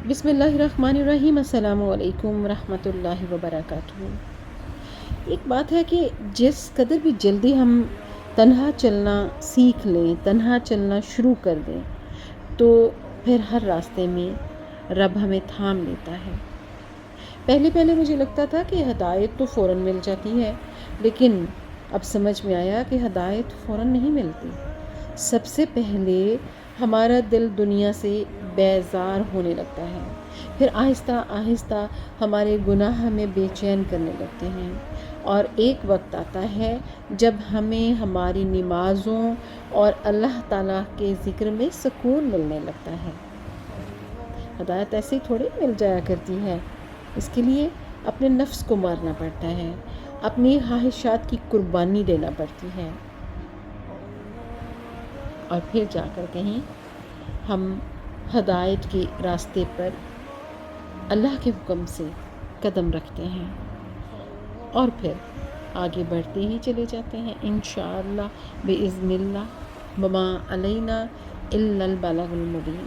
بسم اللہ الرحمن الرحیم۔ السلام علیکم ورحمۃ اللہ وبرکاتہ۔ ایک بات ہے کہ جس قدر بھی جلدی ہم تنہا چلنا سیکھ لیں، تنہا چلنا شروع کر دیں، تو پھر ہر راستے میں رب ہمیں تھام لیتا ہے۔ پہلے مجھے لگتا تھا کہ ہدایت تو فوراً مل جاتی ہے، لیکن اب سمجھ میں آیا کہ ہدایت فوراً نہیں ملتی۔ سب سے پہلے ہمارا دل دنیا سے بیزار ہونے لگتا ہے، پھر آہستہ آہستہ ہمارے گناہ ہمیں بے چین کرنے لگتے ہیں، اور ایک وقت آتا ہے جب ہمیں ہماری نمازوں اور اللہ تعالیٰ کے ذکر میں سکون ملنے لگتا ہے۔ ہدایت ایسے ہی تھوڑی مل جایا کرتی ہے، اس کے لیے اپنے نفس کو مارنا پڑتا ہے، اپنی خواہشات کی قربانی دینا پڑتی ہے، اور پھر جا کر کہیں ہم ہدایت کے راستے پر اللہ کے حکم سے قدم رکھتے ہیں، اور پھر آگے بڑھتے ہی چلے جاتے ہیں انشاءاللہ بإذن اللہ۔ وما علینا الا البلاغ المبین۔